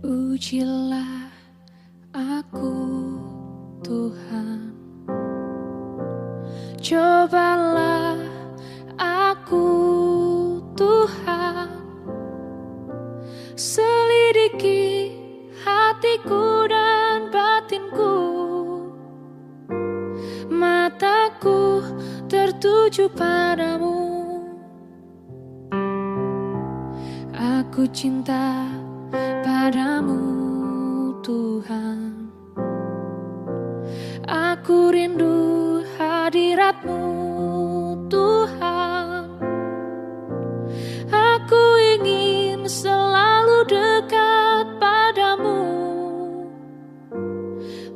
Ujilah aku, Tuhan. Cobalah aku, Tuhan. Selidiki hatiku dan batinku. Mataku tertuju padamu. Aku cinta padamu, Tuhan. Aku rindu hadirat-Mu, Tuhan. Aku ingin selalu dekat padamu,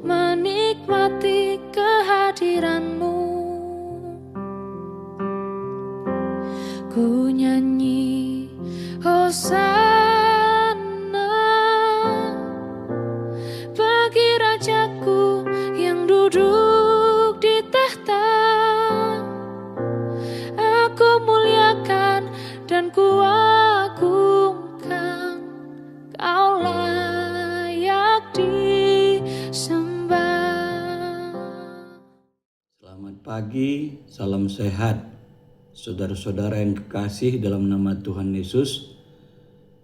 menikmati kehadiran-Mu. Ku nyanyi Hosana bagi Rajaku yang duduk di tahta. Aku muliakan dan ku agungkan, Kau layak disembah. Selamat pagi, salam sehat. Saudara-saudara yang kekasih dalam nama Tuhan Yesus,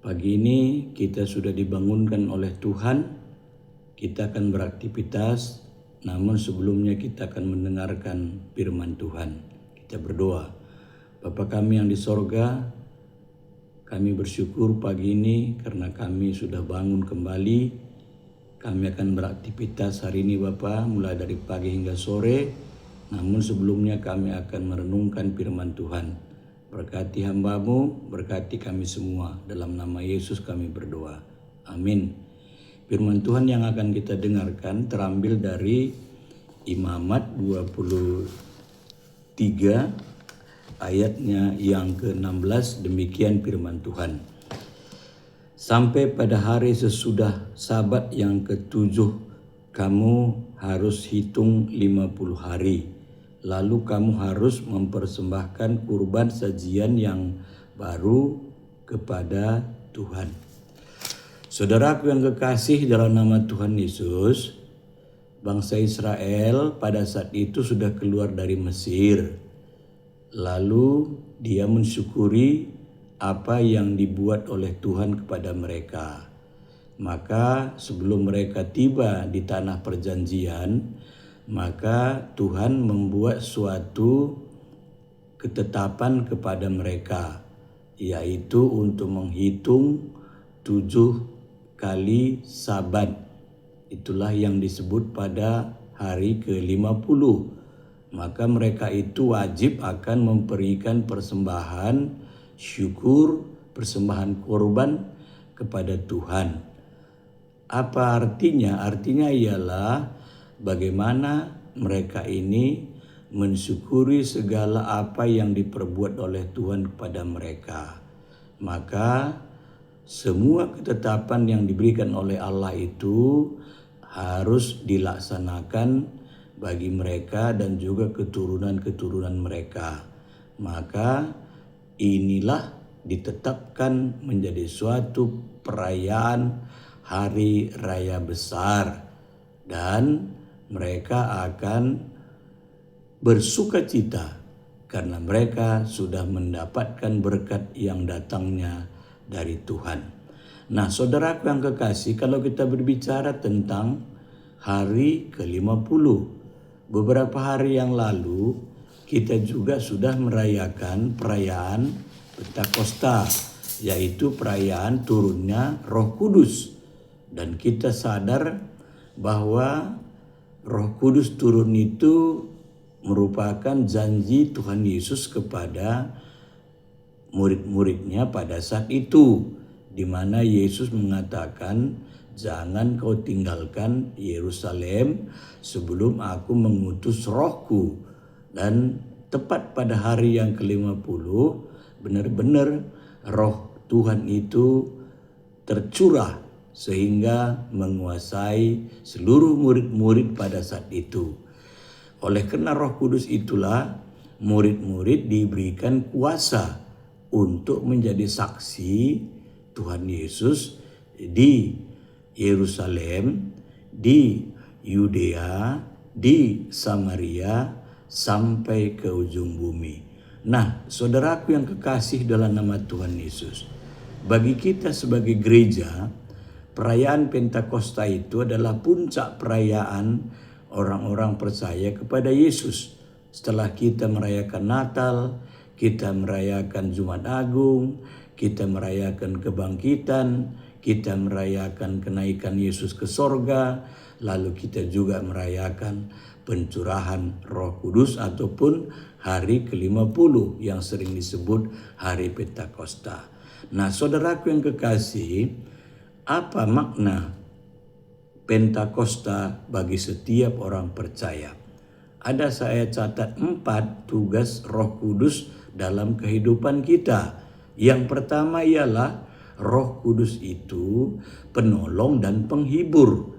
pagi ini kita sudah dibangunkan oleh Tuhan. Kita akan beraktivitas, namun sebelumnya kita akan mendengarkan firman Tuhan. Kita berdoa. Bapa kami yang di sorga, kami bersyukur pagi ini karena kami sudah bangun kembali. Kami akan beraktivitas hari ini Bapa, mulai dari pagi hingga sore. Namun sebelumnya kami akan merenungkan firman Tuhan. Berkati hamba-Mu, berkati kami semua. Dalam nama Yesus kami berdoa. Amin. Firman Tuhan yang akan kita dengarkan terambil dari Imamat 23 ayatnya yang ke-16. Demikian firman Tuhan. Sampai pada hari sesudah Sabat yang ke-7, kamu harus hitung 50 hari. Lalu kamu harus mempersembahkan kurban sajian yang baru kepada Tuhan. Saudaraku yang kekasih dalam nama Tuhan Yesus, bangsa Israel pada saat itu sudah keluar dari Mesir. Lalu dia mensyukuri apa yang dibuat oleh Tuhan kepada mereka. Maka sebelum mereka tiba di tanah perjanjian, maka Tuhan membuat suatu ketetapan kepada mereka, yaitu untuk menghitung 7 kali Sabat. Itulah yang disebut pada hari ke-50. Maka mereka itu wajib akan memberikan persembahan syukur, persembahan korban kepada Tuhan. Apa artinya? Artinya ialah bagaimana mereka ini mensyukuri segala apa yang diperbuat oleh Tuhan kepada mereka. Maka semua ketetapan yang diberikan oleh Allah itu harus dilaksanakan bagi mereka dan juga keturunan-keturunan mereka. Maka inilah ditetapkan menjadi suatu perayaan hari raya besar, dan mereka akan bersukacita karena mereka sudah mendapatkan berkat yang datangnya dari Tuhan. Nah, saudaraku yang kekasih, kalau kita berbicara tentang hari ke-50, beberapa hari yang lalu kita juga sudah merayakan perayaan Pentakosta, yaitu perayaan turunnya Roh Kudus. Dan kita sadar bahwa Roh Kudus turun itu merupakan janji Tuhan Yesus kepada murid-muridnya pada saat itu, di mana Yesus mengatakan, jangan kau tinggalkan Yerusalem sebelum aku mengutus Rohku. Dan tepat pada hari yang ke-50, benar-benar Roh Tuhan itu tercurah sehingga menguasai seluruh murid-murid pada saat itu. Oleh karena Roh Kudus itulah murid-murid diberikan kuasa untuk menjadi saksi Tuhan Yesus di Yerusalem, di Yudea, di Samaria, sampai ke ujung bumi. Nah, saudaraku yang kekasih dalam nama Tuhan Yesus, bagi kita sebagai gereja, perayaan Pentakosta itu adalah puncak perayaan orang-orang percaya kepada Yesus. Setelah kita merayakan Natal, kita merayakan Jumat Agung, kita merayakan kebangkitan, kita merayakan kenaikan Yesus ke sorga, lalu kita juga merayakan pencurahan Roh Kudus ataupun hari ke-50 yang sering disebut hari Pentakosta. Nah, saudaraku yang kekasih, apa makna Pentakosta bagi setiap orang percaya? Ada saya catat 4 tugas Roh Kudus dalam kehidupan kita. Yang pertama ialah Roh Kudus itu penolong dan penghibur.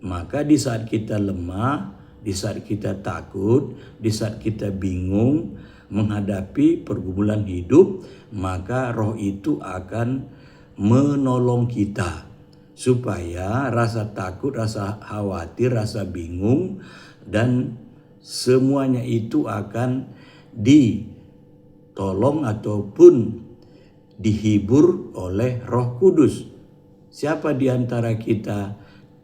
Maka di saat kita lemah, di saat kita takut, di saat kita bingung menghadapi pergumulan hidup, maka Roh itu akan menolong kita supaya rasa takut, rasa khawatir, rasa bingung dan semuanya itu akan ditolong ataupun dihibur oleh Roh Kudus. Siapa di antara kita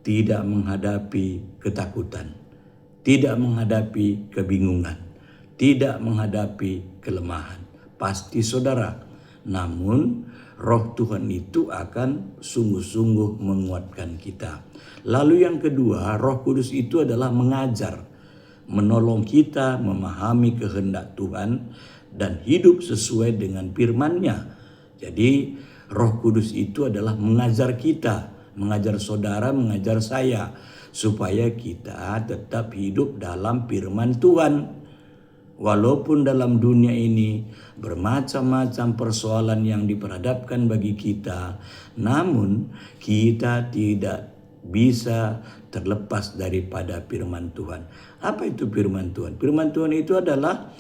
tidak menghadapi ketakutan, tidak menghadapi kebingungan, tidak menghadapi kelemahan? Pasti saudara. Namun Roh Tuhan itu akan sungguh-sungguh menguatkan kita. Lalu yang kedua, Roh Kudus itu adalah mengajar, menolong kita memahami kehendak Tuhan dan hidup sesuai dengan firman-Nya. Jadi Roh Kudus itu adalah mengajar kita, mengajar saudara, mengajar saya, supaya kita tetap hidup dalam firman Tuhan. Walaupun dalam dunia ini bermacam-macam persoalan yang diperhadapkan bagi kita, namun kita tidak bisa terlepas daripada firman Tuhan. Apa itu firman Tuhan? Firman Tuhan itu adalah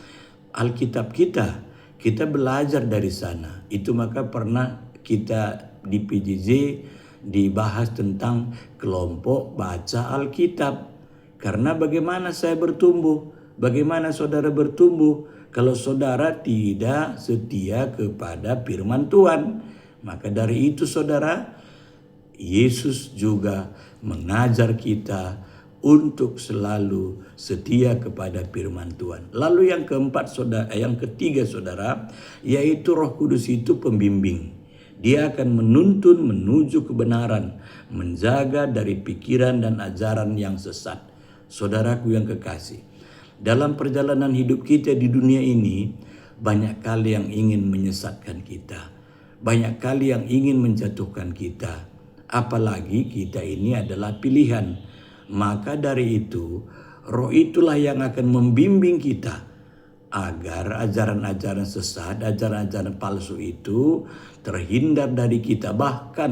Alkitab kita. Kita belajar dari sana. Itu maka pernah kita di PJJ dibahas tentang kelompok baca Alkitab. Karena bagaimana saya bertumbuh? Bagaimana saudara bertumbuh kalau saudara tidak setia kepada firman Tuhan? Maka dari itu saudara, Yesus juga mengajar kita untuk selalu setia kepada firman Tuhan. Lalu yang ketiga saudara, yaitu Roh Kudus itu pembimbing. Dia akan menuntun menuju kebenaran, menjaga dari pikiran dan ajaran yang sesat. Saudaraku yang kekasih, dalam perjalanan hidup kita di dunia ini, banyak kali yang ingin menyesatkan kita. Banyak kali yang ingin menjatuhkan kita. Apalagi kita ini adalah pilihan. Maka dari itu, Roh itulah yang akan membimbing kita agar ajaran-ajaran sesat, ajaran-ajaran palsu itu terhindar dari kita. Bahkan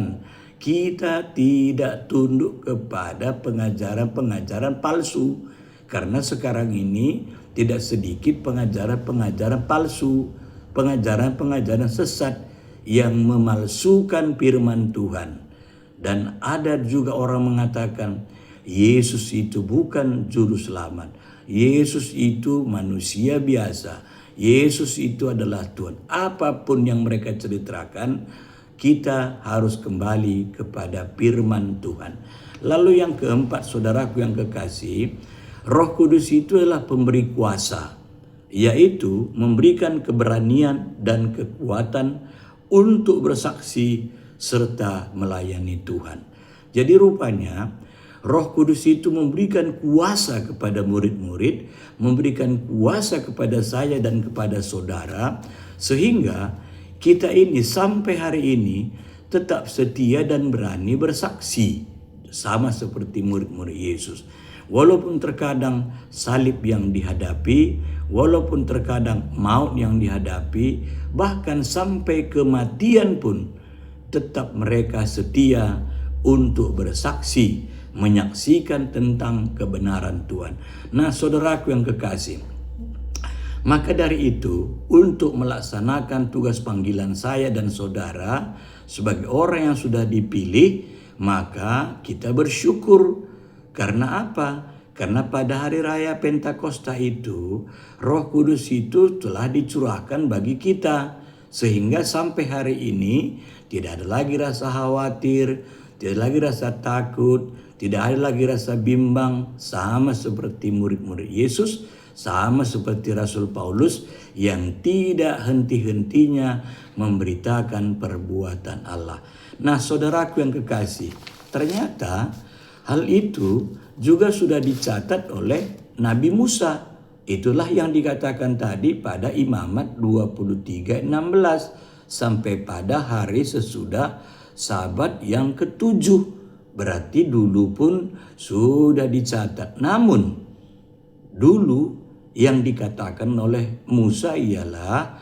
kita tidak tunduk kepada pengajaran-pengajaran palsu. Karena sekarang ini tidak sedikit pengajaran-pengajaran palsu, pengajaran-pengajaran sesat yang memalsukan firman Tuhan. Dan ada juga orang mengatakan Yesus itu bukan juru selamat. Yesus itu manusia biasa. Yesus itu adalah Tuhan. Apapun yang mereka ceritakan, kita harus kembali kepada firman Tuhan. Lalu yang keempat, saudaraku yang kekasih, Roh Kudus itu adalah pemberi kuasa, yaitu memberikan keberanian dan kekuatan untuk bersaksi serta melayani Tuhan. Jadi rupanya Roh Kudus itu memberikan kuasa kepada murid-murid, memberikan kuasa kepada saya dan kepada saudara, sehingga kita ini sampai hari ini tetap setia dan berani bersaksi, sama seperti murid-murid Yesus. Walaupun terkadang salib yang dihadapi, walaupun terkadang maut yang dihadapi, bahkan sampai kematian pun, tetap mereka setia untuk bersaksi, menyaksikan tentang kebenaran Tuhan. Nah, saudaraku yang kekasih, maka dari itu, untuk melaksanakan tugas panggilan saya dan saudara sebagai orang yang sudah dipilih, maka kita bersyukur. Karena apa? Karena pada hari raya Pentakosta itu, Roh Kudus itu telah dicurahkan bagi kita. Sehingga sampai hari ini tidak ada lagi rasa khawatir, tidak lagi rasa takut, tidak ada lagi rasa bimbang. Sama seperti murid-murid Yesus, sama seperti Rasul Paulus yang tidak henti-hentinya memberitakan perbuatan Allah. Nah, saudaraku yang kekasih, ternyata hal itu juga sudah dicatat oleh Nabi Musa. Itulah yang dikatakan tadi pada Imamat 23:16 sampai pada hari sesudah Sabat yang ketujuh. Berarti dulu pun sudah dicatat. Namun dulu yang dikatakan oleh Musa ialah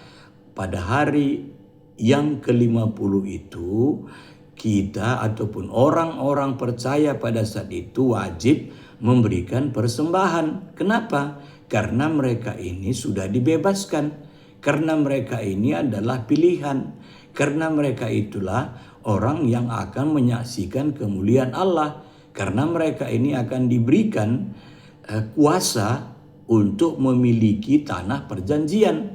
pada hari yang ke-50 itu kita ataupun orang-orang percaya pada saat itu wajib memberikan persembahan. Kenapa? Karena mereka ini sudah dibebaskan. Karena mereka ini adalah pilihan. Karena mereka itulah orang yang akan menyaksikan kemuliaan Allah. Karena mereka ini akan diberikan kuasa untuk memiliki tanah perjanjian.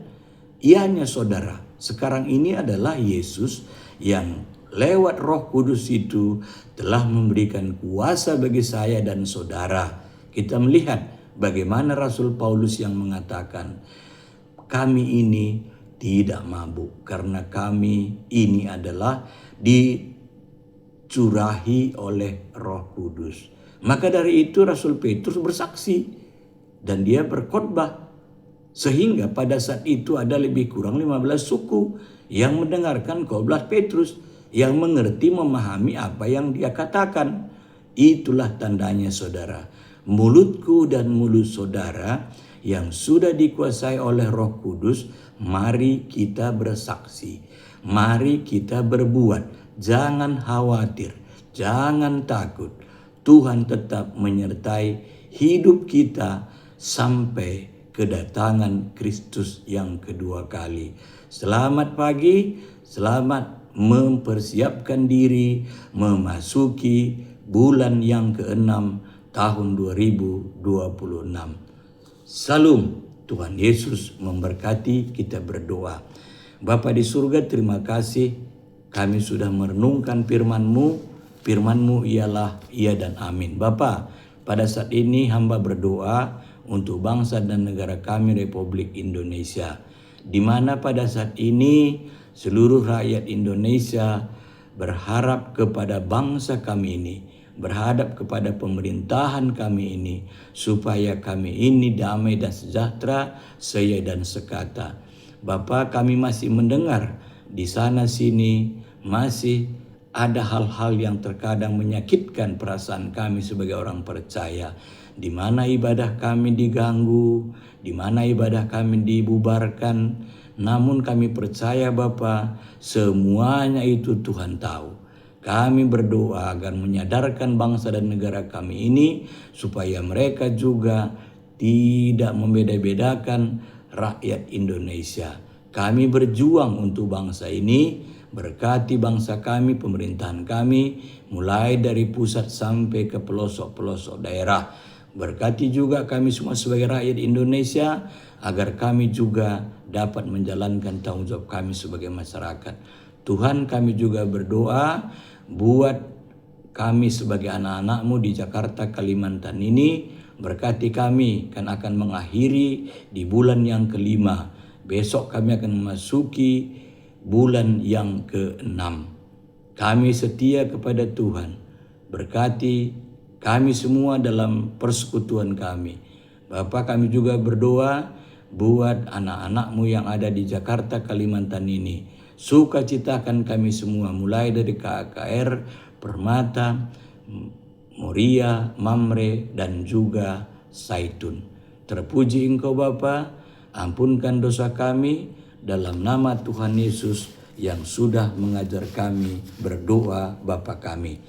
Ianya saudara, sekarang ini adalah Yesus yang lewat Roh Kudus itu telah memberikan kuasa bagi saya dan saudara. Kita melihat bagaimana Rasul Paulus yang mengatakan, kami ini tidak mabuk karena kami ini adalah dicurahi oleh Roh Kudus. Maka dari itu Rasul Petrus bersaksi dan dia berkhotbah. Sehingga pada saat itu ada lebih kurang 15 suku yang mendengarkan khotbah Petrus, yang mengerti, memahami apa yang dia katakan. Itulah tandanya saudara. Mulutku dan mulut saudara yang sudah dikuasai oleh Roh Kudus, mari kita bersaksi. Mari kita berbuat. Jangan khawatir, jangan takut. Tuhan tetap menyertai hidup kita sampai kedatangan Kristus yang kedua kali. Selamat pagi, selamat mempersiapkan diri memasuki bulan yang ke-6 tahun 2026. Salam, Tuhan Yesus memberkati. Kita berdoa. Bapa di surga, terima kasih kami sudah merenungkan firman-Mu. Firman-Mu ialah iya dan amin. Bapa, pada saat ini hamba berdoa untuk bangsa dan negara kami Republik Indonesia, di mana pada saat ini seluruh rakyat Indonesia berharap kepada bangsa kami ini, berhadap kepada pemerintahan kami ini, supaya kami ini damai dan sejahtera, saya dan sekata. Bapa, kami masih mendengar di sana sini masih ada hal-hal yang terkadang menyakitkan perasaan kami sebagai orang percaya, di mana ibadah kami diganggu, di mana ibadah kami dibubarkan. Namun kami percaya Bapa, semuanya itu Tuhan tahu. Kami berdoa agar menyadarkan bangsa dan negara kami ini, supaya mereka juga tidak membeda-bedakan rakyat Indonesia. Kami berjuang untuk bangsa ini. Berkati bangsa kami, pemerintahan kami, mulai dari pusat sampai ke pelosok-pelosok daerah. Berkati juga kami semua sebagai rakyat Indonesia, agar kami juga dapat menjalankan tanggung jawab kami sebagai masyarakat. Tuhan, kami juga berdoa buat kami sebagai anak-anak-Mu di Jakarta, Kalimantan ini. Berkati kami kan akan mengakhiri di bulan yang ke-5. Besok kami akan memasuki bulan yang ke-6. Kami setia kepada Tuhan. Berkati kami semua dalam persekutuan kami. Bapa, kami juga berdoa buat anak-anak-Mu yang ada di Jakarta, Kalimantan ini. Sukacitakan kami semua, mulai dari KKR, Permata, Moria, Mamre, dan juga Zaitun. Terpuji Engkau Bapa, ampunkan dosa kami, dalam nama Tuhan Yesus yang sudah mengajar kami berdoa Bapa kami.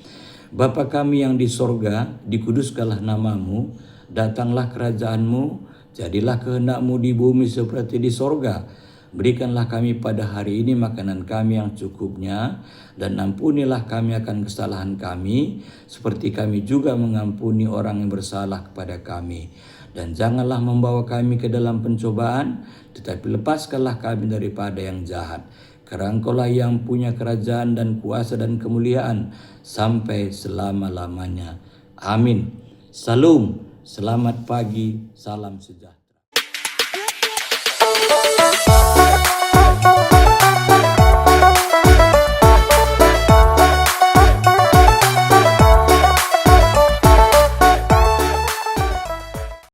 Bapa kami yang di sorga, dikuduskanlah nama-Mu, datanglah kerajaan-Mu, jadilah kehendak-Mu di bumi seperti di sorga. Berikanlah kami pada hari ini makanan kami yang cukupnya, dan ampunilah kami akan kesalahan kami, seperti kami juga mengampuni orang yang bersalah kepada kami. Dan janganlah membawa kami ke dalam pencobaan, tetapi lepaskanlah kami daripada yang jahat. Karena Engkaulah yang punya kerajaan dan kuasa dan kemuliaan sampai selama-lamanya. Amin. Salam, selamat pagi, salam sejahtera.